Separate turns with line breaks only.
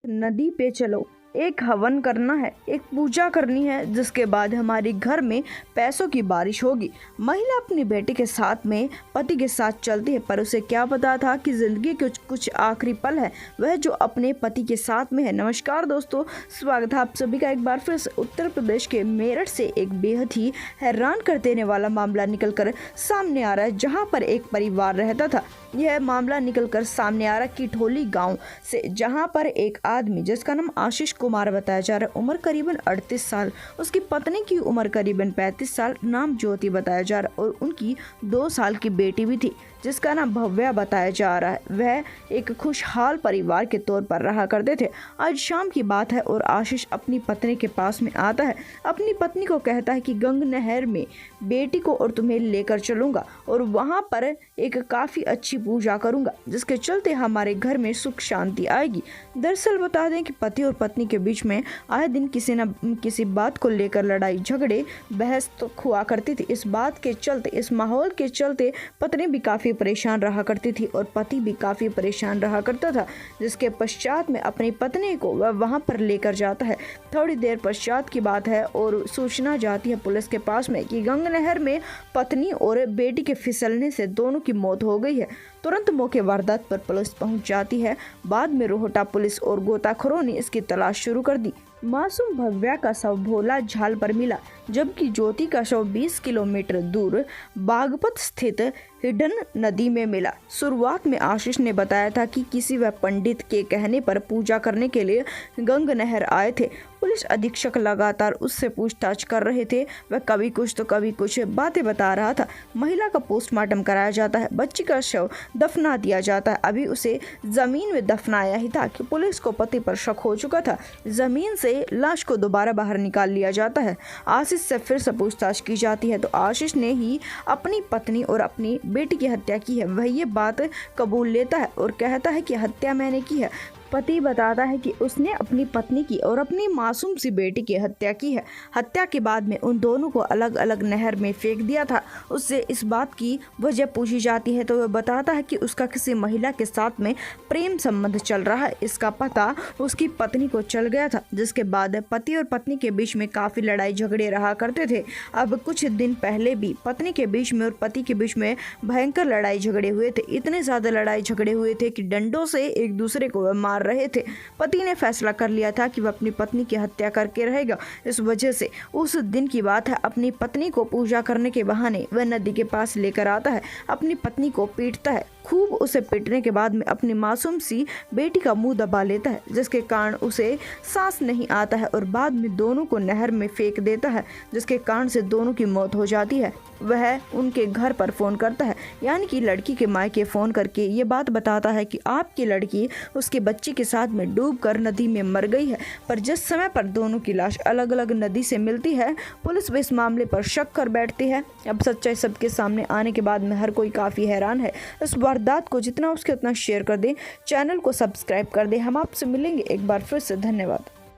नदी पे चलो, एक हवन करना है, एक पूजा करनी है, जिसके बाद हमारे घर में पैसों की बारिश होगी। महिला अपनी बेटी के साथ में पति के साथ चलती है, पर उसे क्या पता था कि जिंदगी के कुछ आखिरी पल है वह जो अपने पति के साथ में है। नमस्कार दोस्तों, स्वागत है आप सभी का एक बार फिर से। उत्तर प्रदेश के मेरठ से एक बेहद ही हैरान कर देने वाला मामला निकलकर सामने आ रहा है, जहां पर एक परिवार रहता था। यह मामला निकलकर सामने आ रहा किठोली गांव से, जहां पर एक आदमी जिसका नाम आशीष कुमार बताया जा रहा है, उम्र करीबन 38 साल, उसकी पत्नी की उम्र करीबन 35 साल, नाम ज्योति बताया जा रहा है, और उनकी 2 साल की बेटी भी थी जिसका नाम भव्या बताया जा रहा है। वह एक खुशहाल परिवार के तौर पर रहा करते थे। आज शाम की बात है और आशीष अपनी पत्नी के पास में आता है। अपनी पत्नी को कहता है कि गंग नहर में बेटी को और तुम्हें लेकर चलूंगा और वहां पर एक काफी अच्छी पूजा करूंगा, जिसके चलते हमारे घर में सुख शांति आएगी। दरअसल बता दें कि पति और पत्नी के बीच में आए दिन किसी न किसी बात को लेकर लड़ाई झगड़े बहस तो हुआ करती थी। इस बात के चलते, इस माहौल के चलते पत्नी भी काफी परेशान रहा करती थी और पति भी काफी परेशान रहा करता था, जिसके पश्चात में अपनी पत्नी को वह वहां पर लेकर जाता है। थोड़ी देर पश्चात की बात है और सूचना जाती है पुलिस के पास में कि गंग नहर में पत्नी और बेटी के फिसलने से दोनों की मौत हो गई है। तुरंत मौके वारदात पर पुलिस पहुंच जाती है। बाद में रोहटा पुलिस और गोताखोरों ने इसकी तलाश शुरू कर दी। मासूम भव्या का शव भोला झाल पर मिला, जबकि ज्योति का शव 20 किलोमीटर दूर बागपत स्थित हिडन नदी में मिला। शुरुआत में आशीष ने बताया था कि किसी वह पंडित के कहने पर पूजा करने के लिए गंग नहर आए थे। पुलिस अधीक्षक लगातार उससे पूछताछ कर रहे थे। वह कभी कुछ तो कभी कुछ बातें बता रहा था। महिला का पोस्टमार्टम कराया जाता है, बच्ची का शव दफना दिया जाता है। अभी उसे जमीन में दफनाया ही था कि पुलिस को पति पर शक हो चुका था। जमीन से लाश को दोबारा बाहर निकाल लिया जाता है। आशीष से फिर से पूछताछ की जाती है तो आशीष ने ही अपनी पत्नी और अपनी बेटी की हत्या की है। वह ये बात कबूल लेता है और कहता है कि हत्या मैंने की है। पति बताता है कि उसने अपनी पत्नी की और अपनी मासूम सी बेटी की हत्या की है। हत्या के बाद में उन दोनों को अलग अलग नहर में फेंक दिया था। उससे इस बात की वजह पूछी जाती है तो वह बताता है कि उसका किसी महिला के साथ में प्रेम संबंध चल रहा है। इसका पता उसकी पत्नी को चल गया था, जिसके बाद पति और पत्नी के बीच में काफ़ी लड़ाई झगड़े रहा करते थे। अब कुछ दिन पहले भी पत्नी के बीच में और पति के बीच में भयंकर लड़ाई झगड़े हुए थे। इतने ज़्यादा लड़ाई झगड़े हुए थे कि डंडों से एक दूसरे को मार रहे थे। पति ने फैसला कर लिया था कि वह अपनी पत्नी की हत्या करके रहेगा। इस वजह से उस दिन की बात है, अपनी पत्नी को पूजा करने के बहाने वह नदी के पास लेकर आता है, अपनी पत्नी को पीटता है। खूब उसे पीटने के बाद में अपनी मासूम सी बेटी का मुंह दबा लेता है, जिसके कारण उसे सांस नहीं आता है और बाद में दोनों को नहर में फेंक देता है, जिसके कारण से दोनों की मौत हो जाती है। वह उनके घर पर फोन करता है, यानी कि लड़की के मायके फोन करके ये बात बताता है कि आपकी लड़की उसके बच्चे के साथ में डूबकर नदी में मर गई है। पर जिस समय पर दोनों की लाश अलग अलग नदी से मिलती है, पुलिस भी इस मामले पर शक कर बैठती है। अब सच्चाई सबके सामने आने के बाद में हर कोई काफी हैरान है। इस वारदात को जितना उसके उतना शेयर कर दें, चैनल को सब्सक्राइब कर दें। हम आपसे मिलेंगे एक बार फिर से। धन्यवाद।